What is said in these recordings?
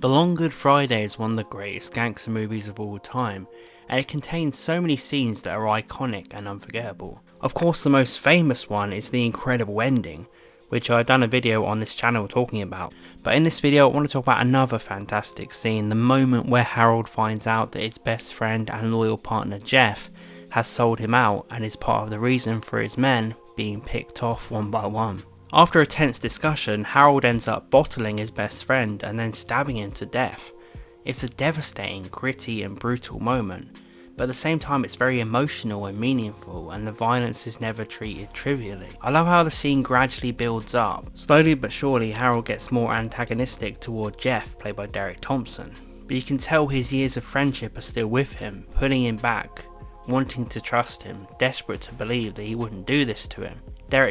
The Long Good Friday is one of the greatest gangster movies of all time, and it contains so many scenes that are iconic and unforgettable. Of course, the most famous one is the incredible ending, which I've done a video on this channel talking about. But in this video I want to talk about another fantastic scene, the moment where Harold finds out that his best friend and loyal partner Jeff has sold him out and is part of the reason for his men being picked off one by one. After a tense discussion, Harold ends up bottling his best friend and then stabbing him to death. It's a devastating, gritty and brutal moment, but at the same time it's very emotional and meaningful, and the violence is never treated trivially. I love how the scene gradually builds up. Slowly but surely Harold gets more antagonistic toward Jeff, played by Thompson, but you can tell his years of friendship are still with him, pulling him back, wanting to trust him, desperate to believe that he wouldn't do this to him.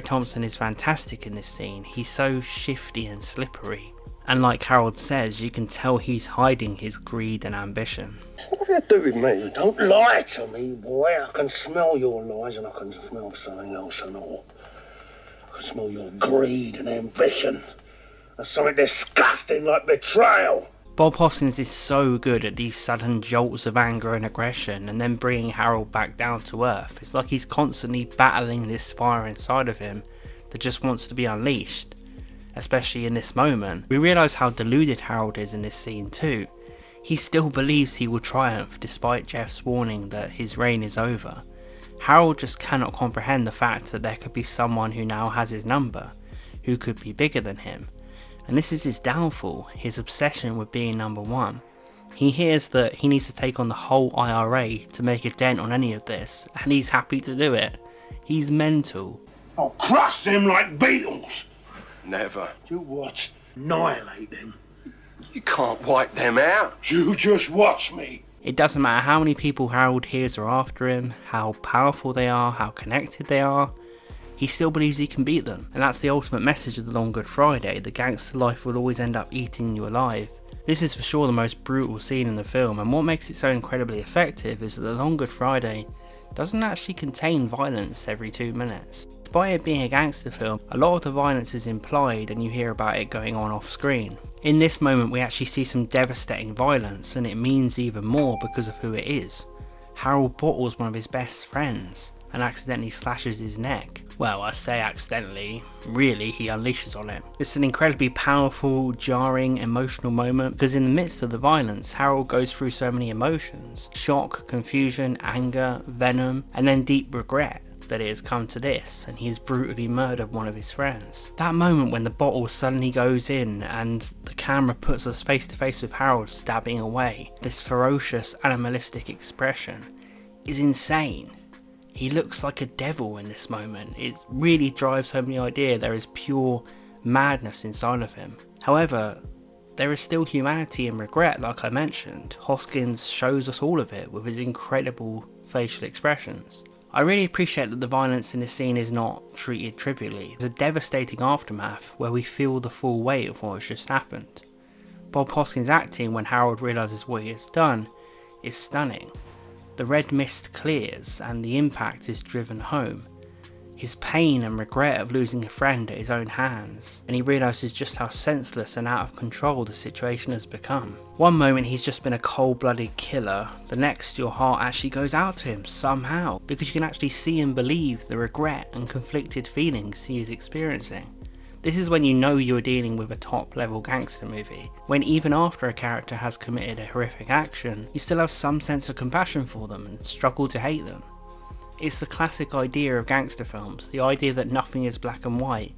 Thompson is fantastic in this scene. He's so shifty and slippery, and like Harold says, you can tell he's hiding his greed and ambition. What do you do with me? Don't lie to me, boy. I can smell your lies and I can smell something else and all. I can smell your greed and ambition. There's something disgusting like betrayal. Bob Hoskins is so good at these sudden jolts of anger and aggression and then bringing Harold back down to earth. It's like he's constantly battling this fire inside of him that just wants to be unleashed. Especially in this moment, we realise how deluded Harold is in this scene too. He still believes he will triumph despite Jeff's warning that his reign is over. Harold just cannot comprehend the fact that there could be someone who now has his number, who could be bigger than him. And this is his downfall, his obsession with being number one. He hears that he needs to take on the whole IRA to make a dent on any of this, and he's happy to do it. He's mental. I'll crush them like beetles. Never. You what? Annihilate them. You can't wipe them out. You just watch me. It doesn't matter how many people Harold hears are after him, how powerful they are, how connected they are. He still believes he can beat them, and that's the ultimate message of the Long Good Friday. The gangster life will always end up eating you alive. This is for sure the most brutal scene in the film, and what makes it so incredibly effective is that the Long Good Friday doesn't actually contain violence every 2 minutes. Despite it being a gangster film, a lot of the violence is implied and you hear about it going on off screen. In this moment we actually see some devastating violence, and it means even more because of who it is. Harold bottles one of his best friends and accidentally slashes his neck. Well, I say accidentally, really he unleashes on it. It's an incredibly powerful, jarring, emotional moment because in the midst of the violence, Harold goes through so many emotions. Shock, confusion, anger, venom, and then deep regret that it has come to this and he has brutally murdered one of his friends. That moment when the bottle suddenly goes in and the camera puts us face to face with Harold stabbing away, this ferocious, animalistic expression is insane. He looks like a devil in this moment. It really drives home the idea there is pure madness inside of him. However, there is still humanity and regret, like I mentioned. Hoskins shows us all of it with his incredible facial expressions. I really appreciate that the violence in this scene is not treated trivially. There's a devastating aftermath where we feel the full weight of what has just happened. Bob Hoskins' acting when Harold realises what he has done is stunning. The red mist clears and the impact is driven home. His pain and regret of losing a friend at his own hands, and he realises just how senseless and out of control the situation has become. One moment he's just been a cold-blooded killer, the next your heart actually goes out to him somehow, because you can actually see and believe the regret and conflicted feelings he is experiencing. This is when you know you are dealing with a top-level gangster movie, when even after a character has committed a horrific action, you still have some sense of compassion for them and struggle to hate them. It's the classic idea of gangster films, the idea that nothing is black and white,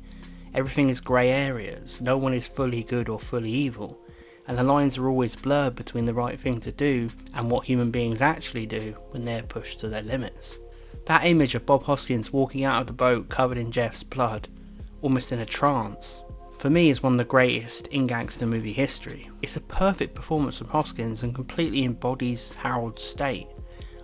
everything is grey areas, no one is fully good or fully evil, and the lines are always blurred between the right thing to do and what human beings actually do when they're pushed to their limits. That image of Bob Hoskins walking out of the boat covered in Jeff's blood, almost in a trance, for me is one of the greatest in gangster movie history. It's a perfect performance from Hoskins and completely embodies Harold's state.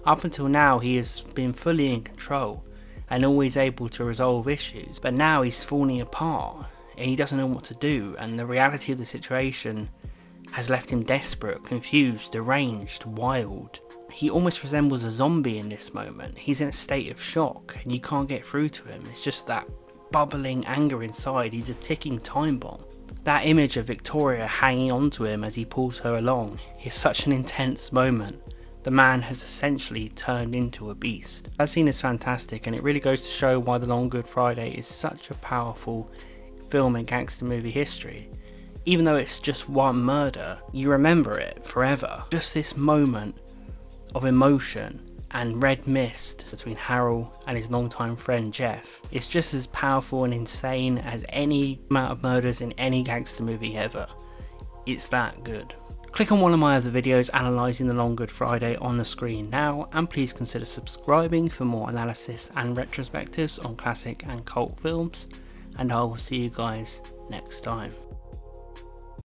Up until now he has been fully in control and always able to resolve issues, but now he's falling apart and he doesn't know what to do, and the reality of the situation has left him desperate, confused, deranged, wild. He almost resembles a zombie in this moment. He's in a state of shock and you can't get through to him. It's just that bubbling anger inside. He's a ticking time bomb. That image of Victoria hanging onto him as he pulls her along is such an intense moment. The man has essentially turned into a beast. That scene is fantastic, and it really goes to show why The Long Good Friday is such a powerful film in gangster movie history. Even though it's just one murder, you remember it forever. Just this moment of emotion and red mist between Harold and his longtime friend Jeff. It's just as powerful and insane as any amount of murders in any gangster movie ever. It's that good. Click on one of my other videos analysing The Long Good Friday on the screen now, and please consider subscribing for more analysis and retrospectives on classic and cult films, and I will see you guys next time.